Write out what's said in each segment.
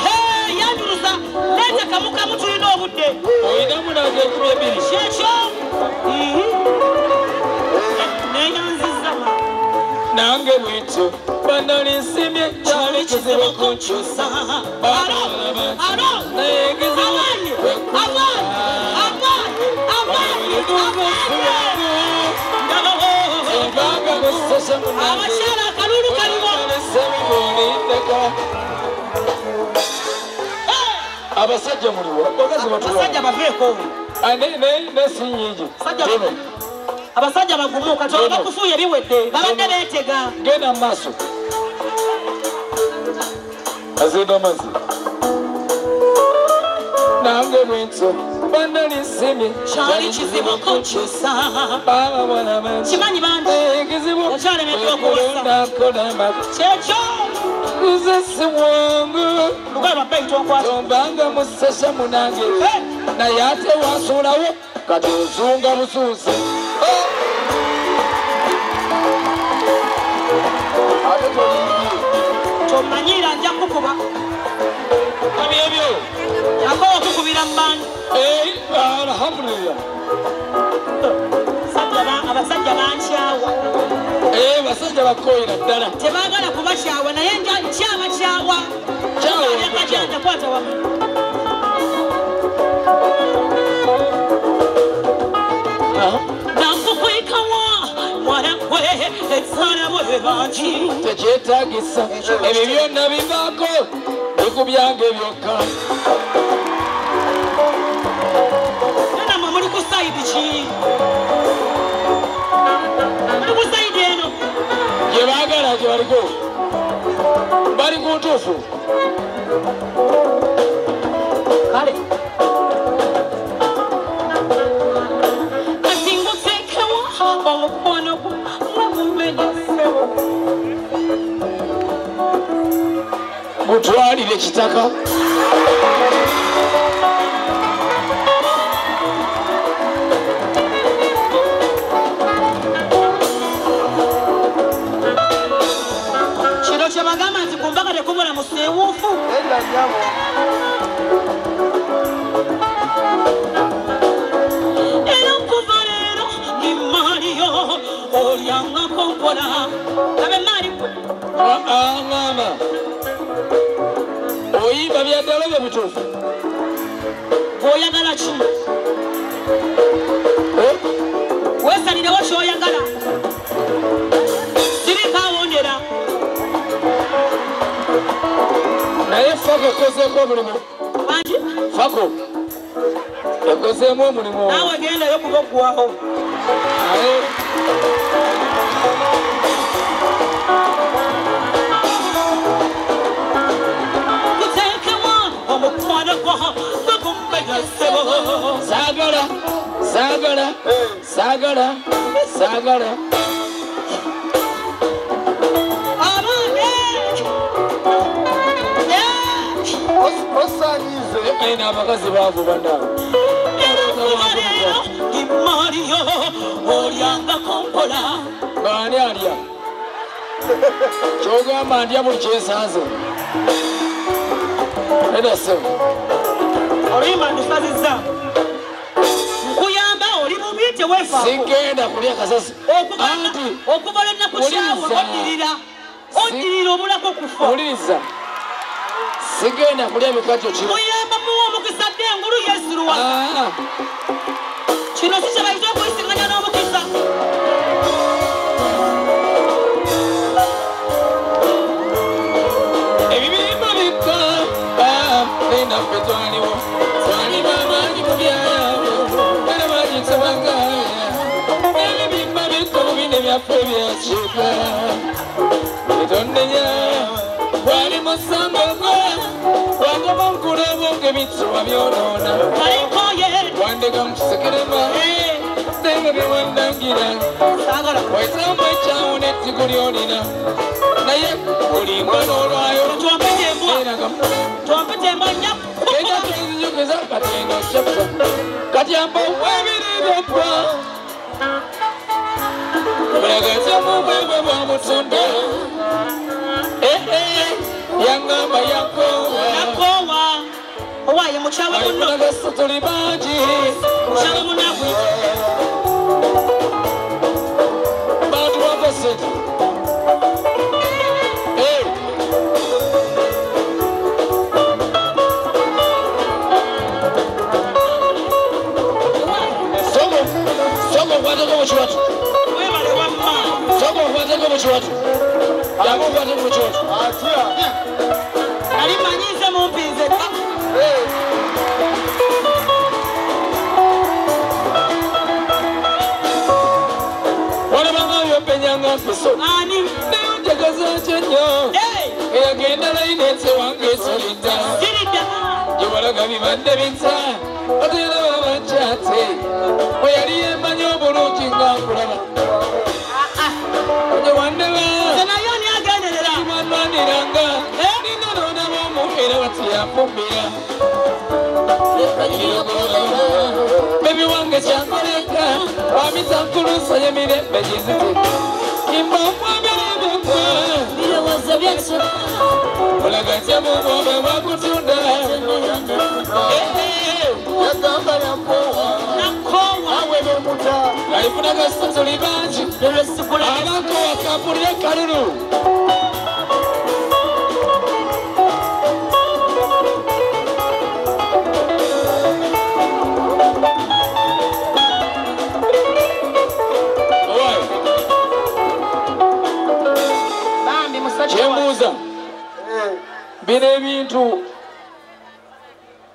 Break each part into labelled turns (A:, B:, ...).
A: Hey, yandurusa leta kamuka mtu ino budde. Oyina munage kubye biri. Shesho. nange bwityo banali nsimye kyali kizibu kunkyusa naye ekizibu ebanga gusese munangesebibuulindeka abasajja muliwo abasajja baveeko nesi nyingi abasajja bagumuka toba kufuye biwedde babadde beetega genda mu maaso azinda mazi nange bwentyo banali nsimye kyali kizibu kunkyusa kimanyi bandi okyalemeddwa okuwasa kyekyo nze si mwangu tombanga musese munange naye ate wasuulawo kati ozunga busuuzi tomanyira nja kukuba abyebyo yakoba okukubira mu bandi alhamdulillah abasajja bankyawa basajja bakoyira ddala tebaagala kubakyawa naye nkyabakyawa kwata wamu tekyetagisa ebyo byonna bivaako bikubyange byokka namwe muli ku sayidi ki muli ku sayidi eno gye baagala gye baliko bali ku ntuufu kale kasingutekewa omukono gwamumenyesebo gutwalire kitaka kino kyebagamba nti kumbaka tekubula musewuufu era okuva leero ni Mario olyangako mpola abe Mario ngamba oyimba byaddala bye bituufu oyagala ki weesalirewo kyoyagala sirikaawondera naye fako ekozeeko omulimu fako ekozeemu omulimu naawe gendayo kuba oggwawo Sagala aina abakazi baavu bandaabo Mario olyangako mpola baani alya kyogamba ndya buli kyesanze edasemu oluyimba ndusazizza nkuyamba oli bubi teweefaako sigenda kulya kasasi okuva lwennaku kyawe oddirira obulako kufa uliriza sigenda kulya mikajjo kino muyamba muwa omukisa dde engulu yeesirwa kino si kyebayita okuyisinganya n'omukisa ebibirimba bikka nenaffe twaliwo twaliba abangi mu byayabo era bagitsabanga ebibimba bikka mu bine byaffe byakyuka etondenya wali musambogo wagoma nkulabo ng'ebitsuwa byonoona wandeka mu kisekerema nenga byewandangira waisamba ekyawo n'ettigo lyolina naye olimba n'olwayo enakenzinyogeza katendo kyappa kati amba webirireppa bulagazamu bwebwe bwa mutonda yangamba yakowa owaye mukyawe muno tuli bangi mukyawe munagwe bantu bavasete Soko kwateko mu kiwatu.
B: Webale wamma.
A: Soko kwateko mu kiwatu. Yabo kwateko mu kiwatu.
B: Atia. Ali manyize mu mpinze.
A: Wale banga yopenyanga piso.
B: Ani.
A: Ndekaza chenyo. Eyagenda layinetse wange solita.
B: Sirida.
A: Jobalaga bibadde binsa. Atera baba chate. Oyali emanyo bulungi nga nkulaba. Oje wandeba.
B: Nayo ni agenderera.
A: Mwanwaniranga. Nina nona bomubeera bati yafumbira. Baby wange kyankoleka. Wamita nkulusa yemirembe gizite. Imbomwa biribokwa.
B: Birowoozo byensoma.
A: Olagajja mu bwombe bwakutunda.
B: Yagamba nakoowa. Awe n'omuta.
A: Alifuna gasituli bangi. Abakoowa kampulire kalulu. Kyembuuza bino ebintu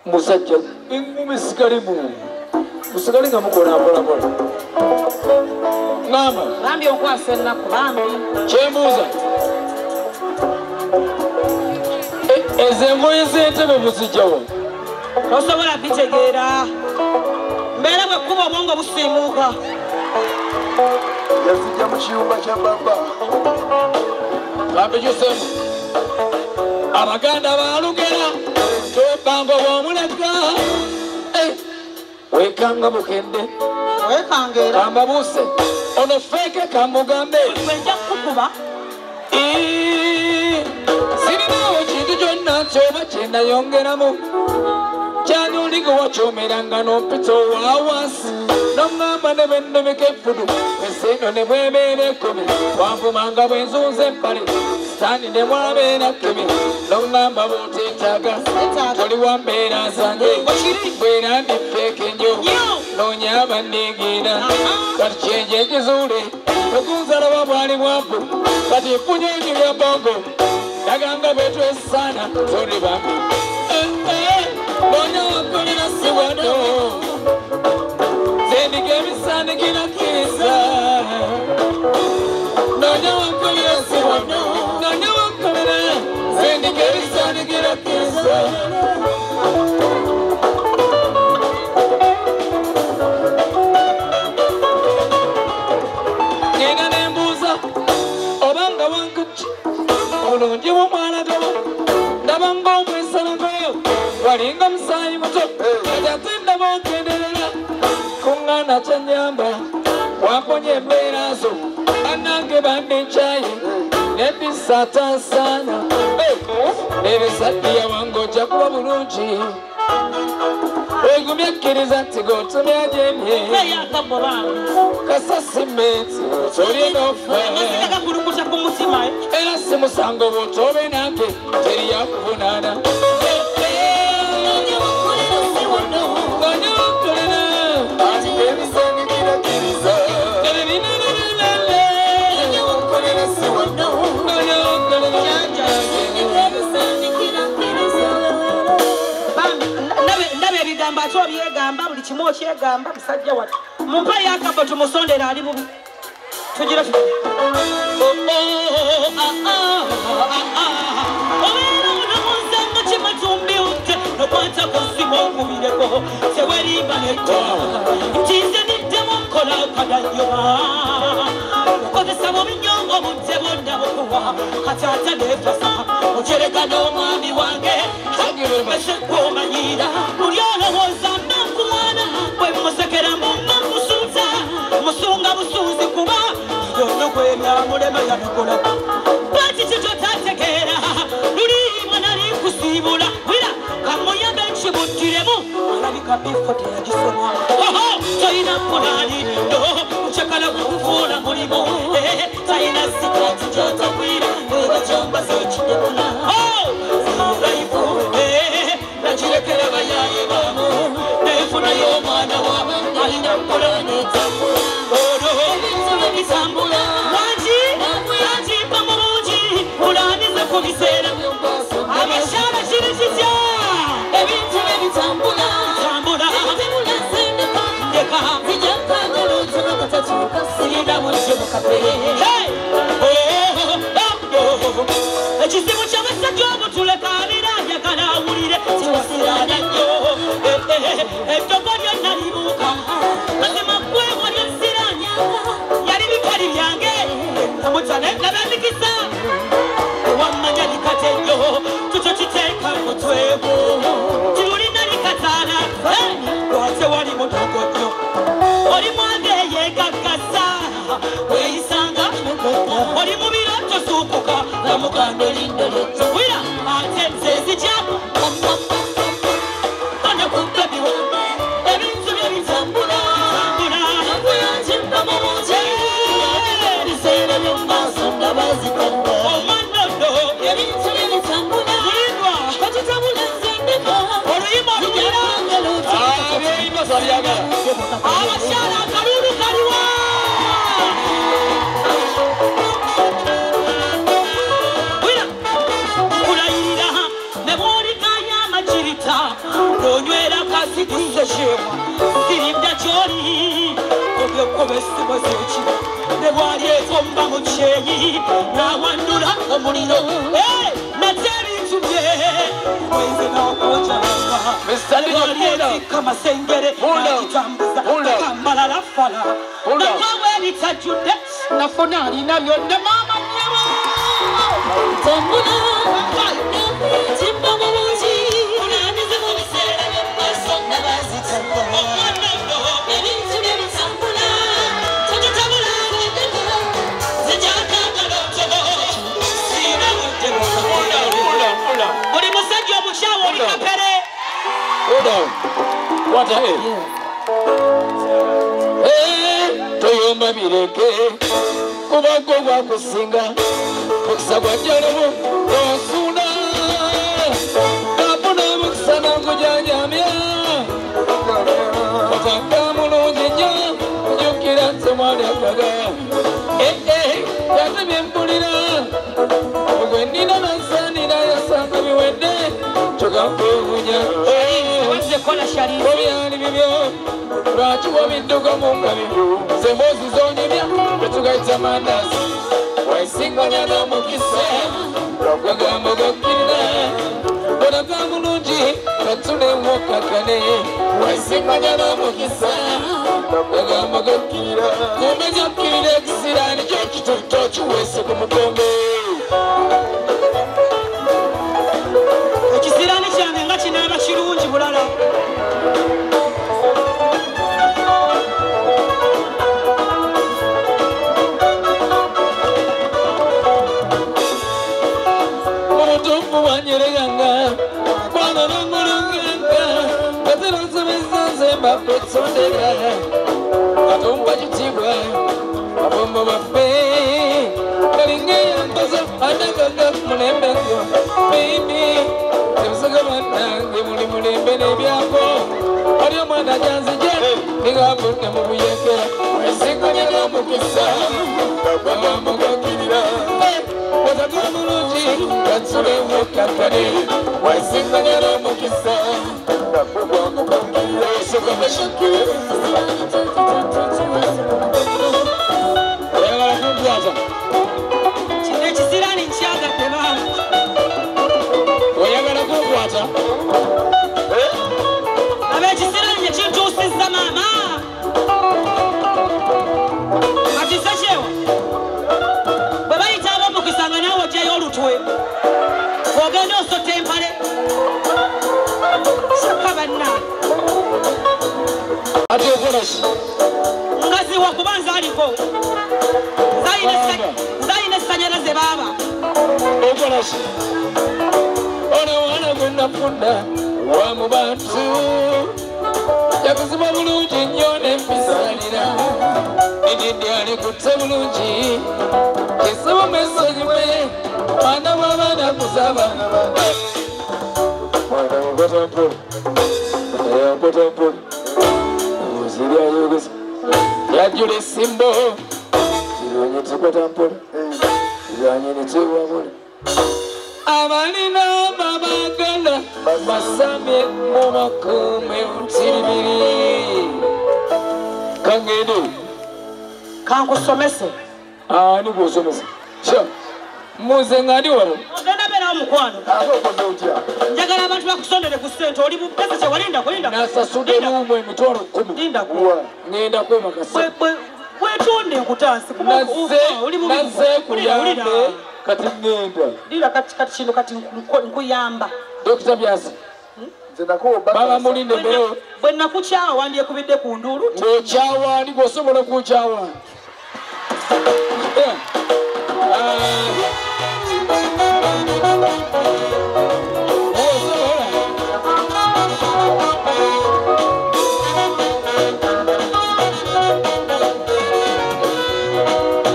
A: musajja engumi sigalimu musigale nga mukola mpolampola ngamba
B: Bambi okwasa ennaku bambi.
A: kyembuuza ezo engoye z'entebe muzijjawo
B: Tosobola bitegeera. Mbeera bwe kuba obwongo busiimuuka.
C: yazijja mu kiyumba kya baba
A: bambi gyosemu abaganda balugera tobanga bwomuleka wekanga bukende
B: Weekangeera.
A: kambabuuse ono feeke kamugambe
B: Wenja kukuba.
A: sirinawo kintu kyonna kyoba kyenayongeramu kyanyuligowa kyomeranga nompita owawansi noŋŋamba ne bwennemeka effudu eseno ne bwebeera ekkomi wanvumanga bwenzunza empale sitaani ne mwabeera kemi noŋŋamba bw'oteetaaga toli wa mbeera zange bwera ndi feeke nnyo noonyaba nneegeera kati kyenje ekizuule okunzalaba bwali bwavu kati efunye enyo ya bongo yaganga bwetwesaana toli bambi Bonya wakolera si wano Zendiga ebisanikira kiriza Nonya wakolera si wano Nonya wakolera Zendiga ebisanikira kiriza Ngenda nembuuza obanga wankuki obulungi bw'omwalagalo ndaba ng'omwesalagayo walinga musaayi muto ate ndaba okenderera kuŋŋaana kyanyamba wamponya embeera zo bannange bandekyayi nebisatasaana ebisadiya wange ojja kuba bulungi egumya kkiriza nti g'otumya gyemye
B: Yakabbo bambi.
A: kasasimeeti okyolinofa
B: Amazima gakulukuta ku mutima.
A: era si musango bw'otoobe nange teri yakuvunaana
B: Ndaba ebigambo ate obyegamba buli kimu okyegamba musajja wati. Mumpa Yakabbo tumusondera ali bubi. Tugira obeera munomunsanga kimatumbi ute nokwata ku ssimu okubireko tewerimba netta nti nze niddemu nkola akadayoba okozesa bubi nnyo obudde bwonna bukuwa kati ate neefasa okyereka n'omwami wange esekwomanyiira buli olowooza nakumwana bwe musekera mumba musuuza musunga busuuzi kuba yonna gwebyamulema yabikola bwati kitotategeera luliibwa nali kusiibula wira kamuyambe nkibuttiremu alabika bifo teyagisoma talina pulaani no mukyakala kukufuula mulimu talina sikati gyotagwira ega kyambaza ekidemula ziraifu nakirekera bayaye baamu nefunayo omwana wa alina pulaani etambula bitambula wangi pamulungi ulandize ku biseera abashara kiri kitya ebintu ebitambula ndeka sirida mujjumukape ekizibu ky'abasajja obutulekaanira njagala awulire kiwasirana nnyo ettogo lyonna libuuka mazima ggwebwa lyosiranya yali bikali byange namutane nabemikisa wammanya likate nnyo tukyo kiteeka mutwebo tiulina likataana lwate wali mudogo nnyo oli mwange yeegagasa weeyisanga oli mu biroto suukuka namugando lindolotto wira ate nze zijamu anakugabiwa ebintu byebitambula nakuyajimba mu bungi biseera byomumaaso ndabazitanda omanono ebintu byebitambula katitambula nzendeka oluyimba oluyimba abakyala akalulu kaliwa kulayirira ne bwoliganya amagirita nonywera kasigise kyemwa sirimda gyoli obyokuba esibo zekiro ne bwali ekomba mu kyeyi nawandula omuliro nate ebintu bye mweze nakojalanga kamasengere nakitambuza akambalala fala nakwawe ebitajjudde nafuna alina byonna maama nyebo tambula timba mu bungi unanize mu biseera by'emmaaso nabazitamba ebintu byebitambula tugitambula zijakakalotobo siina muddebo buli musajja omukyawe oli kapere
A: toyomba bireke kubagwo gwakusinga mukisa gwa jalobo nosuna kapuna mukisa nangujanyamya otanga mulungi nnyo njukira nze mwana kaga yatebye mpulira ogwe nina nansanira yasanga biwedde kyogampeewunya obyali bibyo lwaki wabidduka mu ngabi zemboozi zonyumya tetugayita mandasi waisinganya n'omukisa gagamba gakkirira olaga mulungi katunewo kakane waisinganya n'omukisa gagamba gakkirira kumbe jakkirira ekisira nikyo kituto kiweese ku mugongo
B: ekisiraani kyange nga kinaaba kirungi bulala
A: omutuufu wanyereganga kwana nongolonganga kateronsomezanze mbapetsondera katumba kitibwa abombo baffe kalingeyambaza andagaga mulembengo baby ebisaga bannange muli mulembe n'ebyako oli omwana janzije ningambudde mu buyekera esinkanya n'omukisa bamugakirira wataka mulungi katsulewo kakane wesinkanya n'omukisa nakugwamugakirira esokabashakire oyagala kunkwata
B: kino ekisiraani nkyagadde baamu
A: oyagala kunkwata
B: ab'ekisiraani kye kintuusizza maama atise kyewa bwe bayita ab'omukisa nga naawe ojjayo olutwe ogenda osota empale kyokka banna
A: ate okolaki
B: nga ziwa kuba nzaaliko zaalina essanyalaze baaba
A: okolaki ono wana gwe nafunda wa mu bantu yakuzima bulungi nnyo n'empisalira edidde alikutte bulungi kisaba mesozi we mwana w'abaana kuzaba mwana mukotampolo yakotampolo oziri ayogeza yajjula esimbo Sokota mpole. Zanye tewa Amalina babagala Basame mumakume utiribiri Kangede
B: Kankusomese
A: ni kusomesa Sure Muze ngadi wano
B: Ogenda bera omukwano
C: Akoze utya
B: Njagala abantu bakusondere ku ssente oli mu pesa kye walinda kulinda
A: Nasasude lumwe emitwalo 10
B: linda kuwa
A: ngenda kwema kasa
B: wetunde nkutansi
A: Naze kuyambe kati ngenda
B: Dira kati kino kati nkuyamba
A: Dr. Byasi Baba mulinde mbeo
B: bwe nakukyawa ndiyekubidde ku ndulu
A: ng'okyawa ndi gw'osobola okukyawa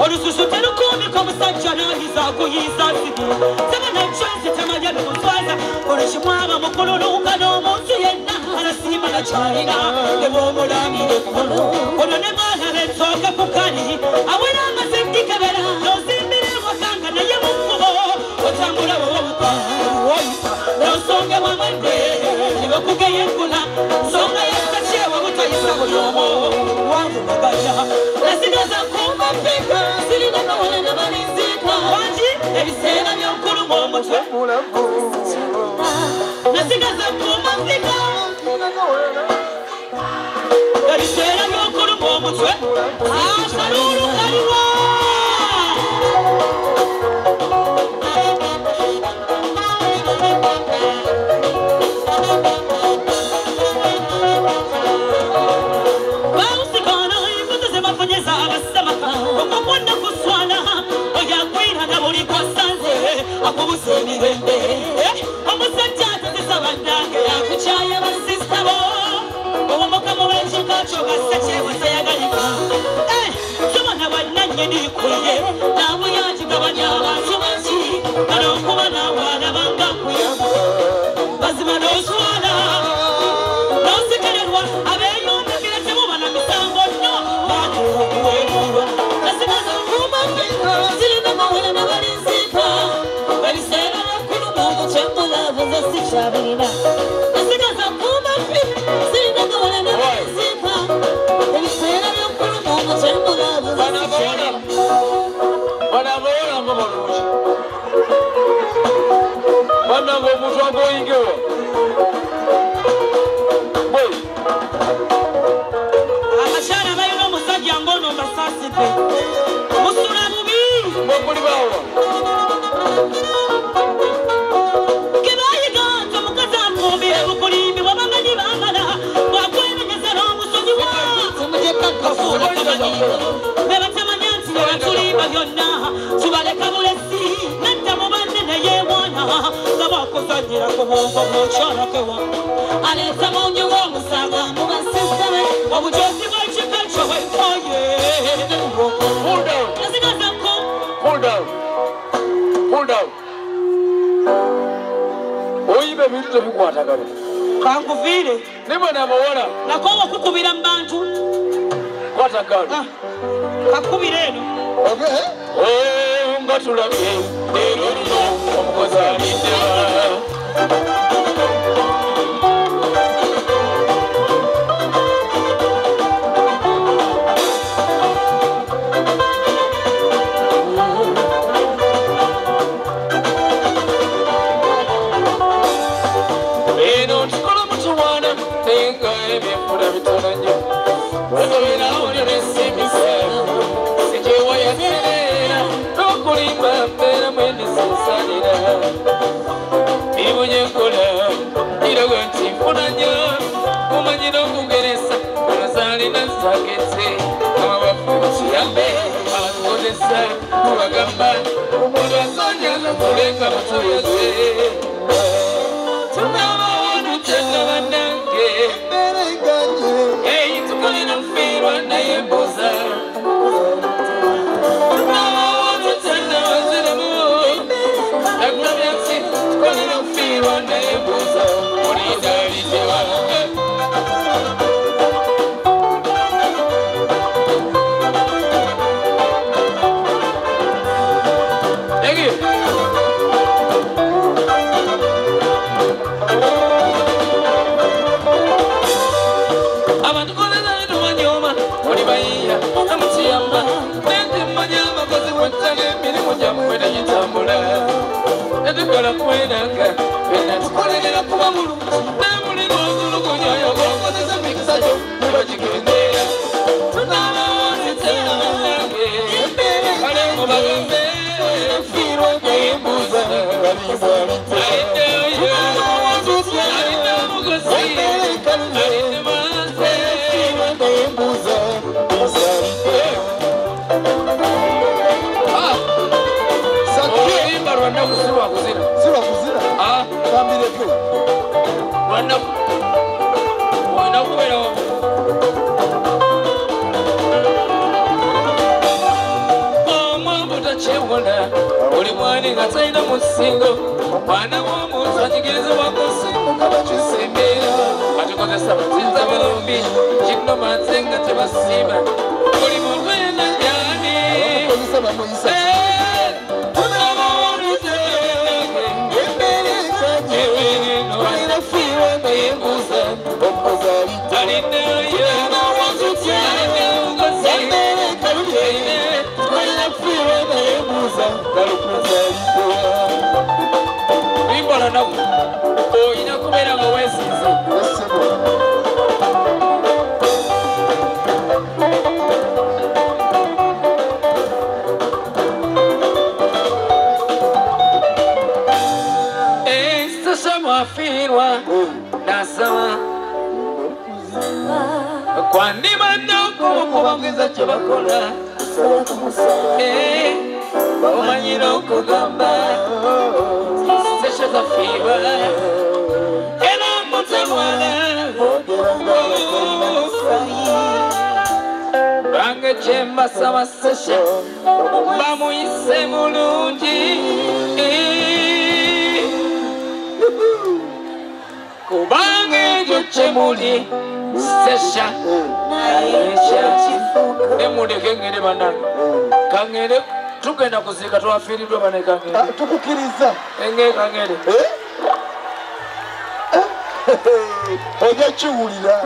B: olususu terukumika omusajja n'ayiza akuyiza nsibi sebana ekyensi temanya bimuswaza olwekimwaba mukululuka n'omuntu yenna alasiima nakyalina nebw'omulangire ekkulu ono ne baana b'ettooke ku kali awera amazindikebera n'ozimbira ewakanga naye mu kkubo otambula wowobuka woyita n'osongebwa mwedde ne bakugeya enkuna nsonga yakakyewa butayisa buli omu wanvumaganya nasigaza kumapika sirina nawala ne balizika wangi ebiseera by'okuluma omutwe nasigaza kumapika ebiseera by'okuluma omutwe akalulu kaliwa omusajja atezesa bannange akukyaya basista bo owomukamu w'ekikakyo gassekyewa teyagalika kibona bannannyini kuye naabuyagigabanya abantu bangi al'okuba n'abaana bangakuyamba bazima n'oswala n'osikererwa abeeyumbagire temubana misango nno baatukuweerwa nasigaza kumafika zirina mawere ne balinziika ebiseera byakuluma omukyembulavu ze sikyabirina nasigaza kumafika zirina mawere ne balinziika ebiseera byakuluma omukyembulavu ze sikyabirina
A: banabawola nga balungi bannanga omuntu agoyingewa
B: abakyala balina omusajja ng'ono mbasaasike musula bubi
A: mwekuli baawa
B: kebayiga nti omukazi afumbire bukulimbi bwabamanyi bamala bwakwemenyeza n'omusozi wamugyekakafuula kamanyiiro be batamanya nti ne batulimba byonna tubaleka bulesi nadda mu banne neyeewaana nga bakuzanyira ku bwongo bw'okyala kewa aleeta mungi w'omusaga mu basista be obujozi bw'ekika kyo wefaye nasigazaku
A: Hold down. Oyiba ebintu tebikwatagana
B: kankuviire
A: niba n'abawala
B: nakoowa okukubira mu bantu
A: kwatagana
B: kakubira eno
A: nga tulabye leero lino omukozi aliddewa
C: Bagambireko.
A: Wanaku. Wanakuwera. Omwambuta chewona. Oli mwani gatayina musingo. Mwana w'omuntu ajigirizibwa ku nsimu kabakisembeera. Batukozesa bazinza balumbi. Kino manzenga tebasiima. Buli muntu yenna y'ani.
C: Abakozesa bamuyisa.
A: Kwandi manoko kubangiza kyebakola omanyira okugamba sesha zafiba era mutemwana bange kyembasaba sesha bamuyise mulungi kubanga ekyo kyemuli sesha nemundeke ngende banange kangende tugenda kuziika twafiiriddwe bane kangende
C: tukukiriza
A: enge kangende
C: ojja kiwulira